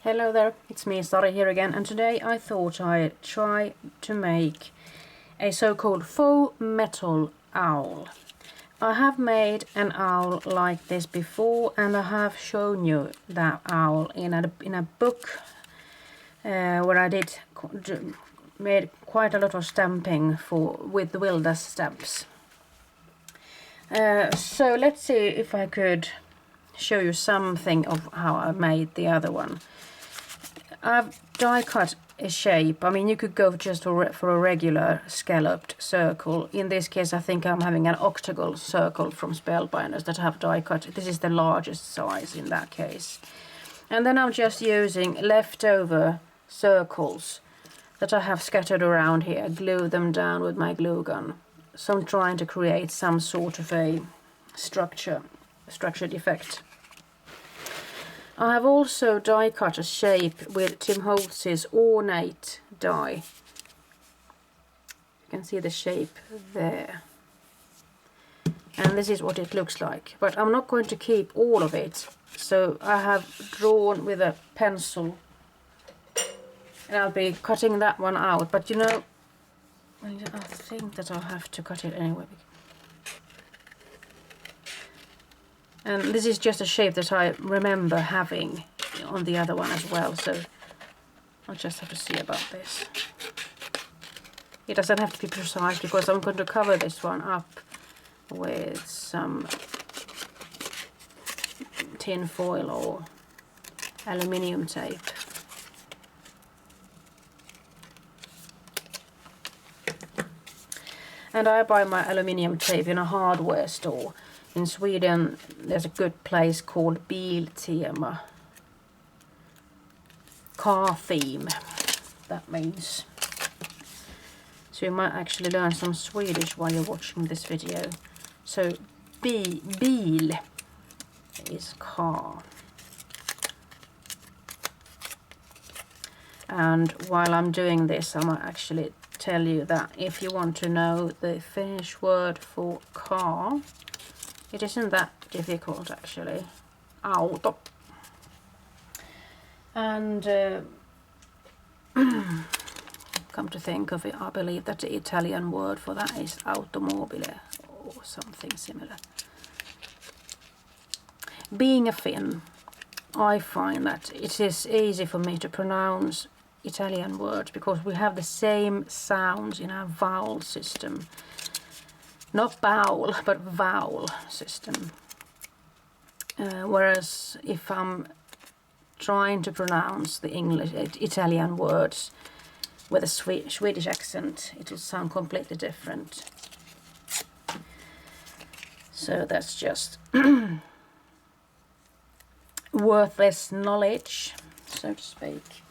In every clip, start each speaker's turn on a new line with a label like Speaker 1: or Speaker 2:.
Speaker 1: Hello there, it's me, Sari here again, and today I thought I'd try to make a so-called faux metal owl. I have made an owl like this before, and I have shown you that owl in a book where I made quite a lot of stamping with the Vilda Stamps. So let's see if I could show you something of how I made the other one. I've die cut a shape. I mean, you could go just for a regular scalloped circle. In this case, I think I'm having an octagonal circle from Spellbinders that I have die cut. This is the largest size in that case. And then I'm just using leftover circles that I have scattered around here, glue them down with my glue gun. So I'm trying to create some sort of a structured effect. I have also die cut a shape with Tim Holtz's ornate die. You can see the shape there. And this is what it looks like. But I'm not going to keep all of it. So I have drawn with a pencil. And I'll be cutting that one out. But you know, I think that I'll have to cut it anyway. And this is just a shape that I remember having on the other one as well, so I'll just have to see about this. It doesn't have to be precise because I'm going to cover this one up with some tin foil or aluminium tape. And I buy my aluminium tape in a hardware store. In Sweden, there's a good place called Biltema. Car theme, that means. So you might actually learn some Swedish while you're watching this video. So, bil is car. And while I'm doing this, I might actually tell you that if you want to know the Finnish word for car, it isn't that difficult actually. Auto. And come to think of it, I believe that the Italian word for that is automobile or something similar. Being a Finn, I find that it is easy for me to pronounce Italian words because we have the same sounds in our vowel system. Not bowel, but vowel system. Whereas if I'm trying to pronounce the Italian words with a Swedish accent, it will sound completely different. So that's just worthless knowledge, so to speak.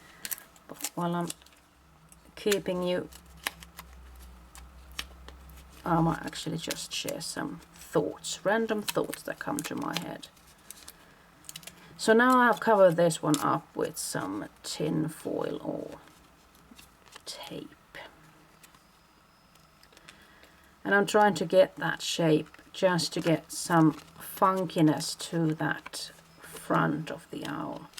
Speaker 1: But while I'm keeping you, I might actually just share some thoughts, random thoughts that come to my head. So now I've covered this one up with some tin foil or tape. And I'm trying to get that shape just to get some funkiness to that front of the owl.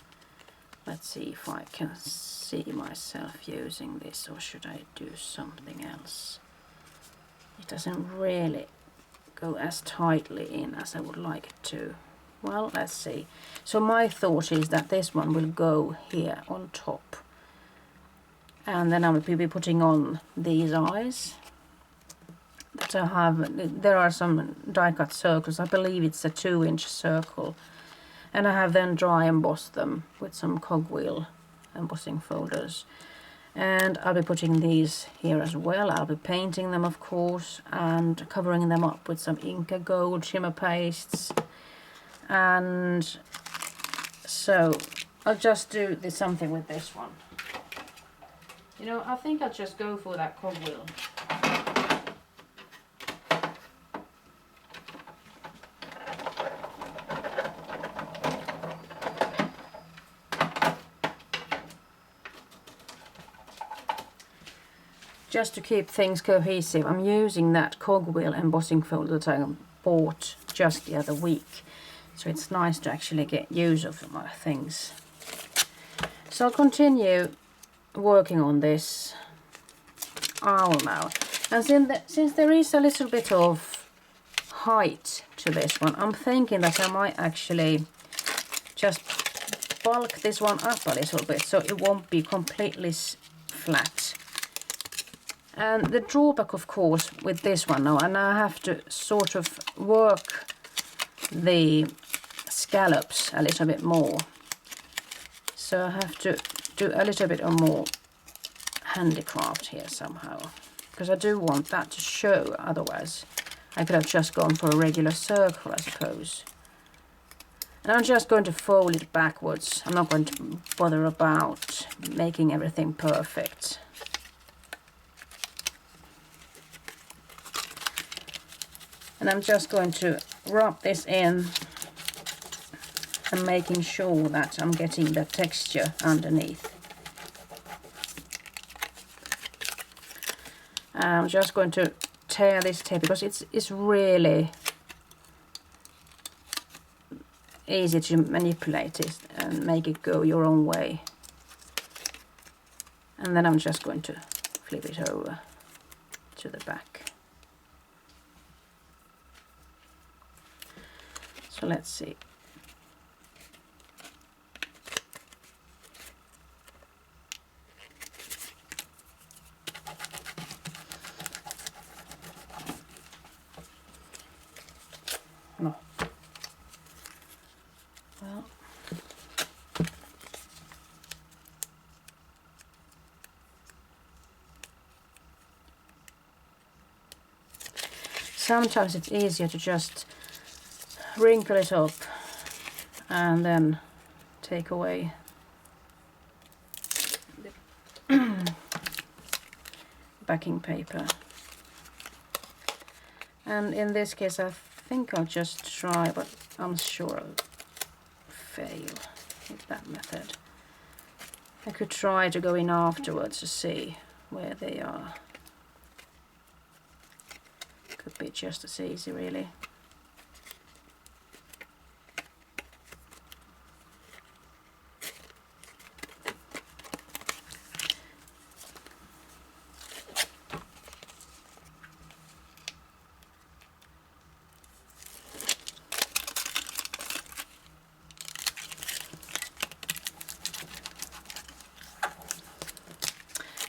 Speaker 1: Let's see if I can see myself using this, or should I do something else? It doesn't really go as tightly in as I would like it to. Well, let's see. So my thought is that this one will go here on top. And then I will be putting on these eyes that I have. There are some die cut circles. I believe it's a 2-inch circle. And I have then dry embossed them with some cogwheel embossing folders. And I'll be putting these here as well. I'll be painting them, of course, and covering them up with some Inca Gold shimmer pastes. And so I'll just do something with this one. You know, I think I'll just go for that cogwheel. Just to keep things cohesive, I'm using that cogwheel embossing folder that I bought just the other week. So it's nice to actually get use of my things. So I'll continue working on this owl now. And since there is a little bit of height to this one, I'm thinking that I might actually just bulk this one up a little bit so it won't be completely flat. And the drawback, of course, with this one now, and I have to sort of work the scallops a little bit more. So I have to do a little bit of more handicraft here somehow, because I do want that to show. Otherwise I could have just gone for a regular circle, I suppose. And I'm just going to fold it backwards. I'm not going to bother about making everything perfect. And I'm just going to rub this in and making sure that I'm getting the texture underneath. And I'm just going to tear this tape because it's really easy to manipulate it and make it go your own way. And then I'm just going to flip it over to the back. So let's see. No. Well. Sometimes it's easier to just wrinkle it up and then take away the backing paper. And in this case I think I'll just try, but I'm sure I'll fail with that method. I could try to go in afterwards to see where they are. Could be just as easy, really.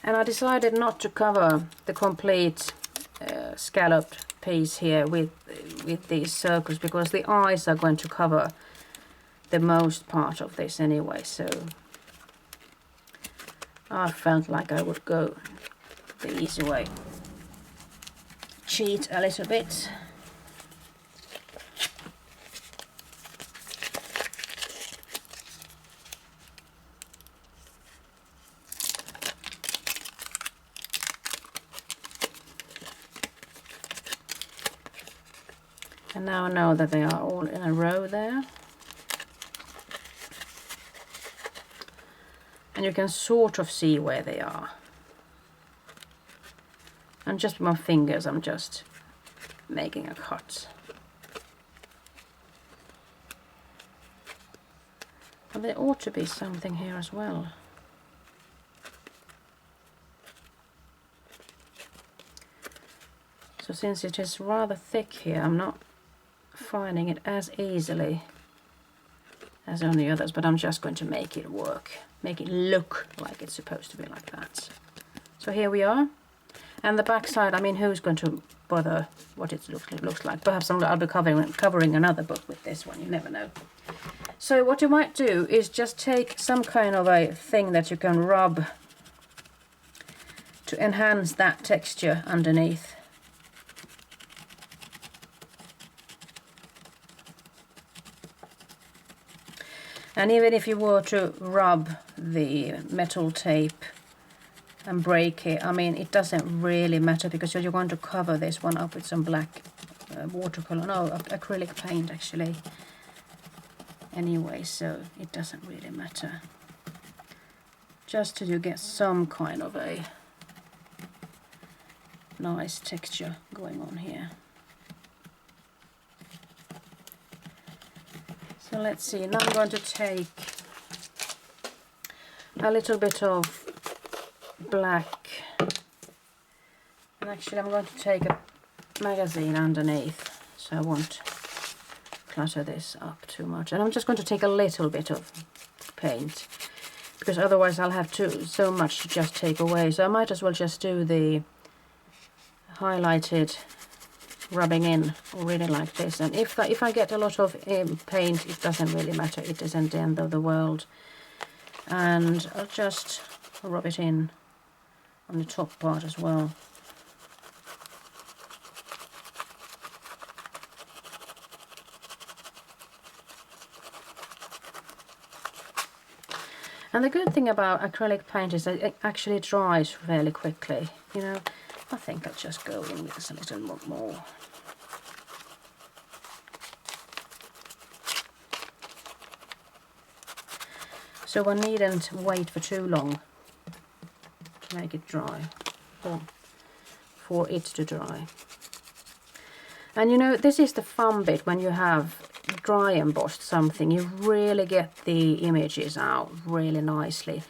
Speaker 1: And I decided not to cover the complete scalloped piece here with these circles, because the eyes are going to cover the most part of this anyway, so I felt like I would go the easy way. Cheat a little bit. And now I know that they are all in a row there. And you can sort of see where they are. And just with my fingers I'm just making a cut. But there ought to be something here as well. So since it is rather thick here, I'm not finding it as easily as on the others, but I'm just going to make it work, make it look like it's supposed to be like that. So here we are, and the back side, I mean, who's going to bother what it looks like? Perhaps I'll be covering another book with this one, you never know. So what you might do is just take some kind of a thing that you can rub to enhance that texture underneath. And even if you were to rub the metal tape and break it, I mean, it doesn't really matter, because you're going to cover this one up with some black watercolor, no, acrylic paint actually, anyway, so it doesn't really matter. Just till you get some kind of a nice texture going on here. So let's see, now I'm going to take a little bit of black, and actually I'm going to take a magazine underneath so I won't clutter this up too much, and I'm just going to take a little bit of paint because otherwise I'll have so much to just take away, so I might as well just do the highlighted rubbing in already like this. And if I get a lot of paint, it doesn't really matter, it isn't the end of the world. And I'll just rub it in on the top part as well. And the good thing about acrylic paint is that it actually dries fairly quickly. You know, I think I'll just go in with this a little more. So I needn't wait for too long to make it dry, or for it to dry. And you know, this is the fun bit when you have dry embossed something. You really get the images out really nicely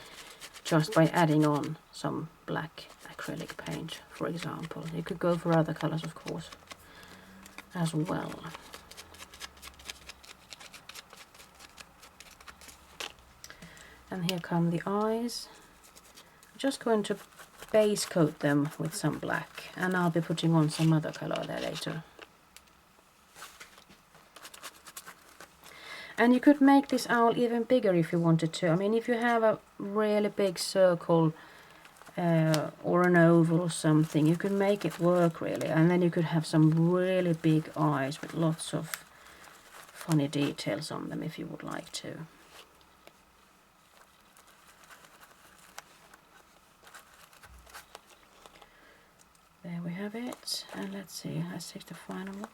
Speaker 1: just by adding on some black acrylic paint, for example. You could go for other colors, of course, as well. And here come the eyes. I'm just going to base coat them with some black, and I'll be putting on some other color there later. And you could make this owl even bigger if you wanted to. I mean, if you have a really big circle or an oval or something, you could make it work really, and then you could have some really big eyes with lots of funny details on them if you would like to. There we have it, and let's see, let's take the final one.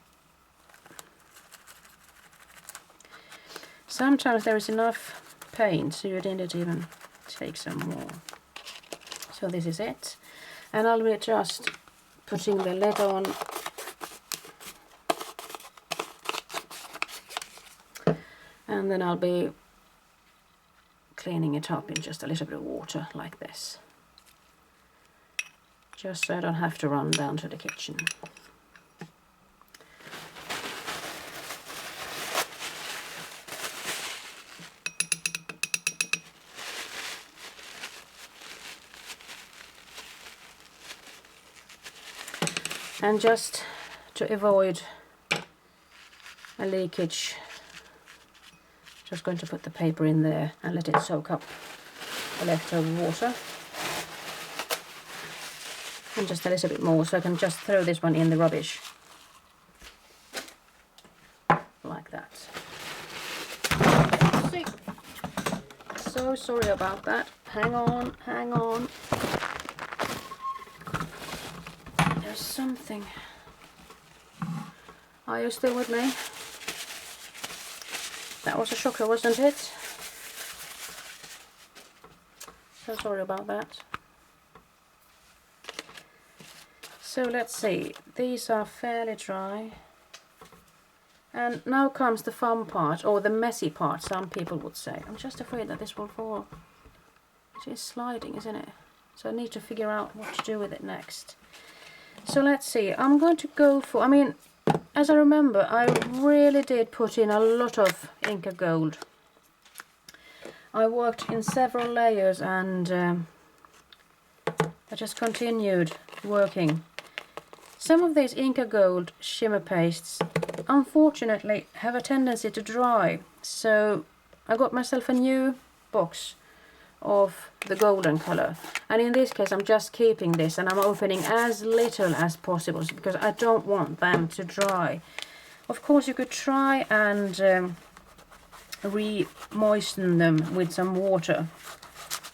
Speaker 1: Sometimes there is enough paint so you didn't even take some more. So this is it, and I'll be just putting the lid on. And then I'll be cleaning it up in just a little bit of water like this, just so I don't have to run down to the kitchen. And just to avoid a leakage, just going to put the paper in there and let it soak up the leftover water. And just a little bit more, so I can just throw this one in the rubbish. Like that. See? So sorry about that. Hang on, hang on. There's something. Are you still with me? That was a shocker, wasn't it? So sorry about that. So let's see, these are fairly dry. And now comes the fun part, or the messy part, some people would say. I'm just afraid that this will fall. It is sliding, isn't it? So I need to figure out what to do with it next. So let's see, I'm going to go for, I mean, as I remember, I really did put in a lot of Inca Gold. I worked in several layers, and I just continued working. Some of these Inca Gold shimmer pastes, unfortunately, have a tendency to dry. So I got myself a new box of the golden color, and in this case I'm just keeping this, and I'm opening as little as possible because I don't want them to dry. Of course you could try and re-moisten them with some water,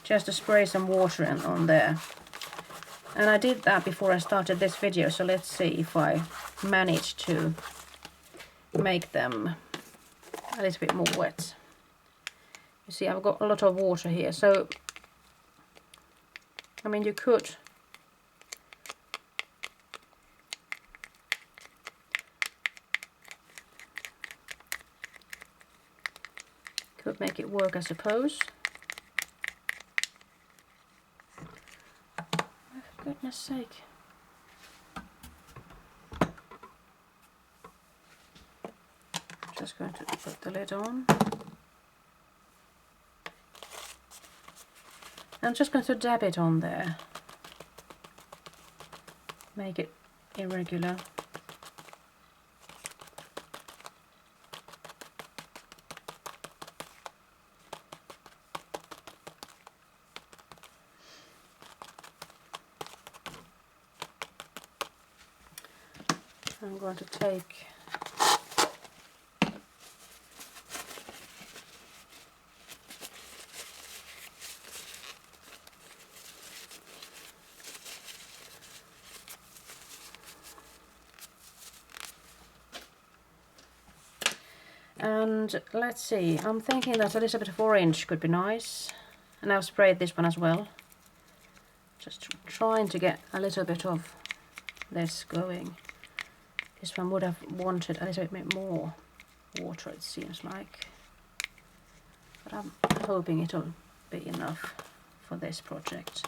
Speaker 1: just to spray some water on there, and I did that before I started this video, so let's see if I manage to make them a little bit more wet. You see, I've got a lot of water here, so I mean you could make it work, I suppose. goodness sake. Just going to put the lid on. I'm just going to dab it on there. Make it irregular. I'm going to take and let's see, I'm thinking that a little bit of orange could be nice, and I've sprayed this one as well. Just trying to get a little bit of this going. This one would have wanted a little bit more water, it seems like. But I'm hoping it'll be enough for this project.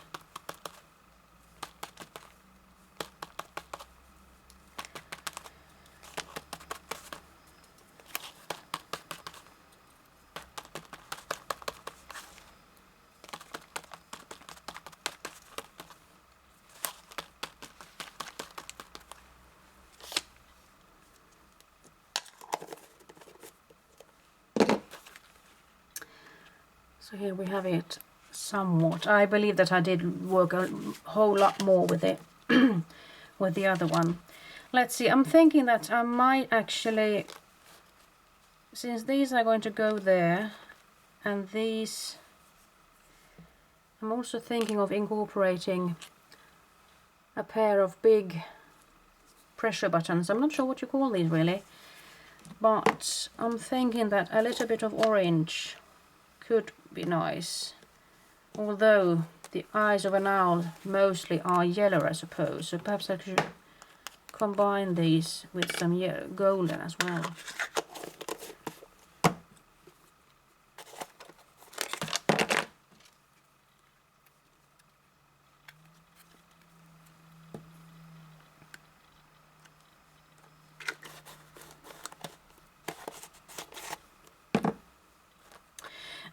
Speaker 1: So here we have it somewhat. I believe that I did work a whole lot more with it with the other one. Let's see, I'm thinking that I might actually, since these are going to go there, and these, I'm also thinking of incorporating a pair of big pressure buttons. I'm not sure what you call these really, but I'm thinking that a little bit of orange could be nice, although the eyes of an owl mostly are yellow, I suppose, so perhaps I should combine these with some golden as well.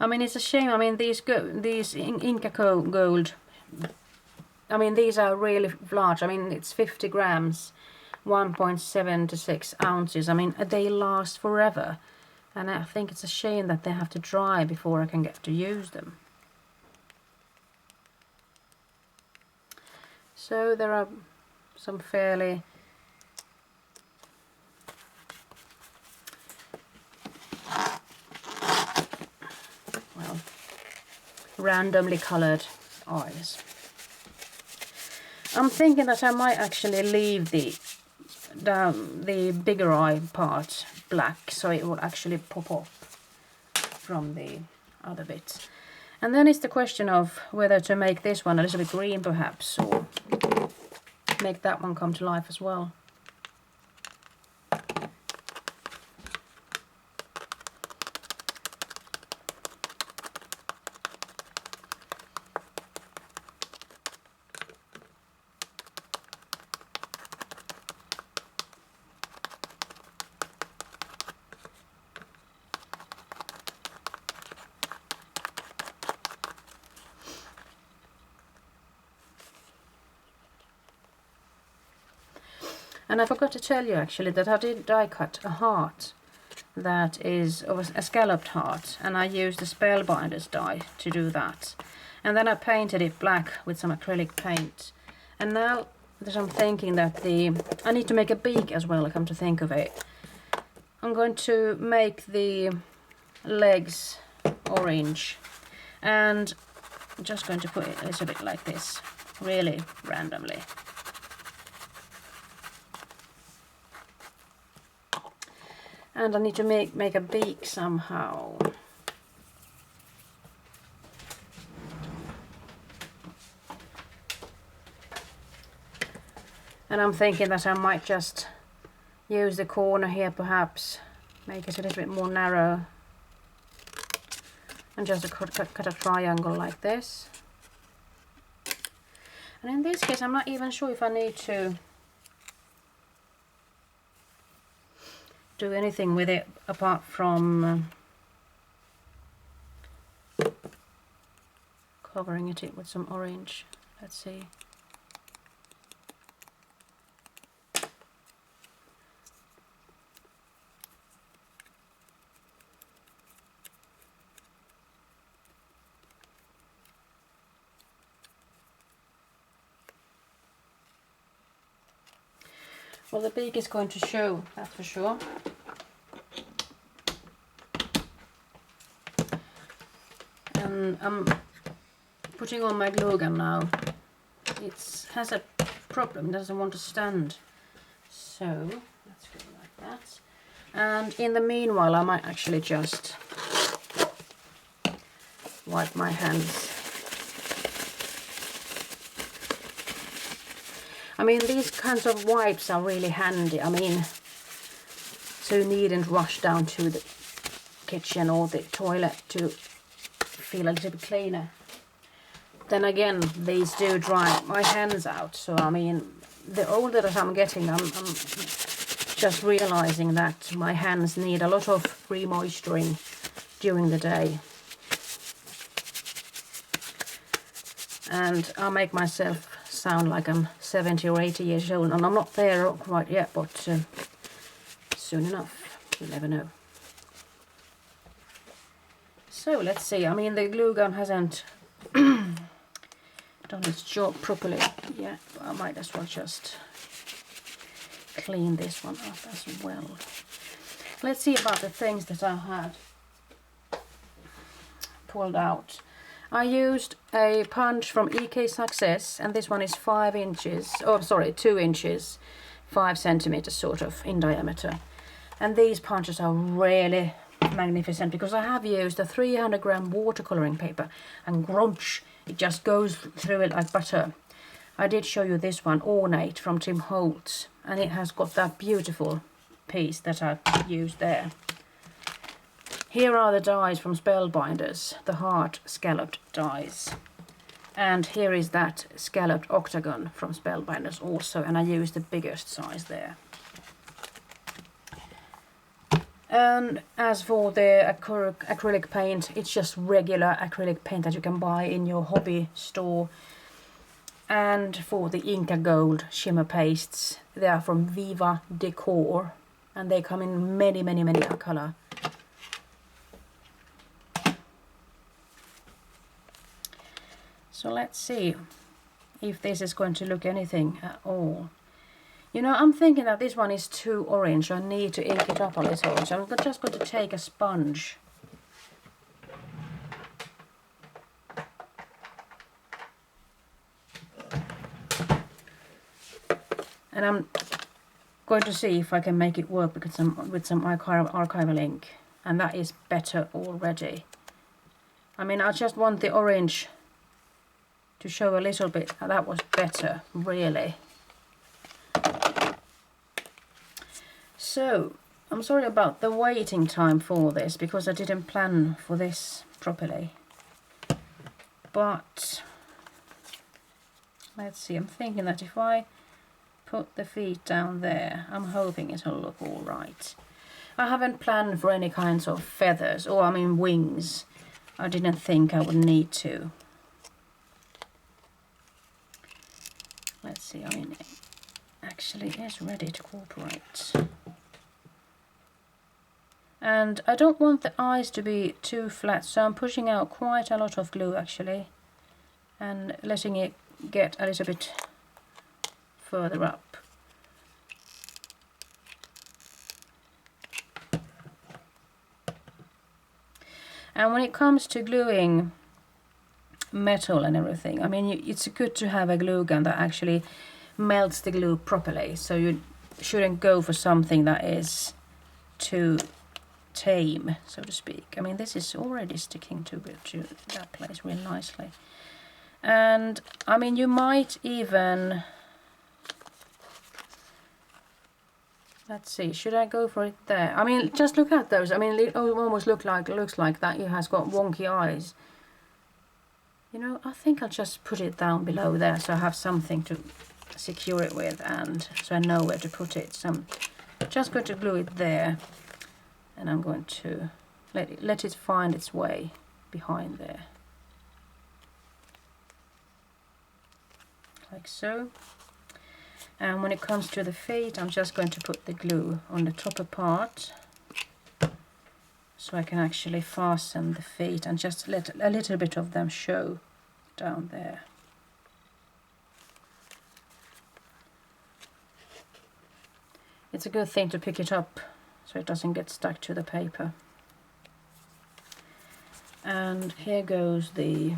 Speaker 1: I mean, it's a shame. I mean, these Inca gold, I mean, these are really large. I mean, it's 50 grams, 1.76 ounces. I mean, they last forever. And I think it's a shame that they have to dry before I can get to use them. So there are some fairly randomly colored eyes. I'm thinking that I might actually leave the bigger eye part black, so it will actually pop up from the other bits. And then it's the question of whether to make this one a little bit green perhaps, or make that one come to life as well. And I forgot to tell you actually that I did die cut a heart that is a scalloped heart, and I used the Spellbinder's die to do that. And then I painted it black with some acrylic paint. And now that I'm thinking that I need to make a beak as well, come to think of it. I'm going to make the legs orange, and I'm just going to put it a little bit like this, really randomly. And I need to make a beak somehow. And I'm thinking that I might just use the corner here perhaps, make it a little bit more narrow. And just cut a triangle like this. And in this case I'm not even sure if I need to do anything with it apart from covering it with some orange. Let's see. Well, the beak is going to show, that's for sure. And I'm putting on my glue gun now. It has a problem, doesn't want to stand. So let's go like that. And in the meanwhile I might actually just wipe my hands. I mean, these kinds of wipes are really handy. I mean, so you needn't rush down to the kitchen or the toilet to feel a little bit cleaner. Then again, these do dry my hands out. So I mean, the older that I'm getting, I'm just realizing that my hands need a lot of re-moisturing during the day. And I'll make myself sound like I'm 70 or 80 years old, and I'm not there quite yet, but soon enough, you never know. So let's see, I mean, the glue gun hasn't done its job properly yet, but I might as well just clean this one up as well. Let's see about the things that I had pulled out. I used a punch from EK Success, and this one is 5 inches, oh sorry, 2 inches, 5 centimeters sort of in diameter. And these punches are really magnificent because I have used a 300 gram watercoloring paper, and grunch, it just goes through it like butter. I did show you this one, Ornate from Tim Holtz, and it has got that beautiful piece that I used there. Here are the dies from Spellbinders, the heart scalloped dies. And here is that scalloped octagon from Spellbinders also, and I used the biggest size there. And as for the acrylic paint, it's just regular acrylic paint that you can buy in your hobby store. And for the Inca Gold shimmer pastes, they are from Viva Decor, and they come in many color. So let's see if this is going to look anything at all. You know, I'm thinking that this one is too orange. I need to ink it up a little. So I'm just going to take a sponge. And I'm going to see if I can make it work with some archival ink. And that is better already. I mean, I just want the orange to show a little bit. That was better, really. So, I'm sorry about the waiting time for this, because I didn't plan for this properly. But, let's see, I'm thinking that if I put the feet down there, I'm hoping it'll look alright. I haven't planned for any kinds of feathers, or I mean wings. I didn't think I would need to. Let's see, I mean, it actually is ready to cooperate. And I don't want the eyes to be too flat, so I'm pushing out quite a lot of glue actually, and letting it get a little bit further up. And when it comes to gluing metal and everything, I mean, it's good to have a glue gun that actually melts the glue properly, so you shouldn't go for something that is too tame, so to speak. I mean, this is already sticking to that place really nicely. And I mean, you might even, let's see, should I go for it there? I mean, just look at those. I mean, it almost looks like that it has got wonky eyes. You know, I think I'll just put it down below there so I have something to secure it with, and so I know where to put it. So I'm just going to glue it there, and I'm going to let it find its way behind there. Like so. And when it comes to the feet, I'm just going to put the glue on the topper part, so I can actually fasten the feet and just let a little bit of them show down there. It's a good thing to pick it up so it doesn't get stuck to the paper. And here goes the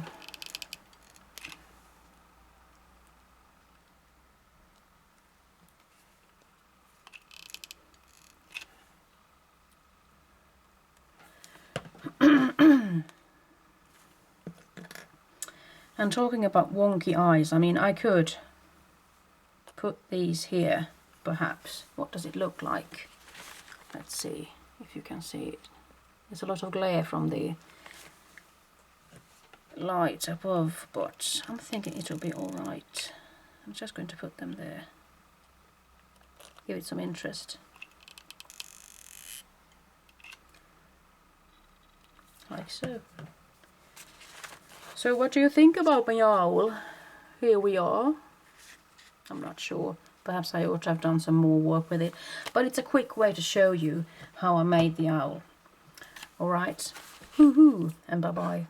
Speaker 1: and talking about wonky eyes, I mean, I could put these here, perhaps. What does it look like? Let's see if you can see it. There's a lot of glare from the light above, but I'm thinking it'll be alright. I'm just going to put them there. Give it some interest. Like so. So what do you think about my owl? Here we are. I'm not sure. Perhaps I ought to have done some more work with it. But it's a quick way to show you how I made the owl. Alright. Woohoo! And bye-bye.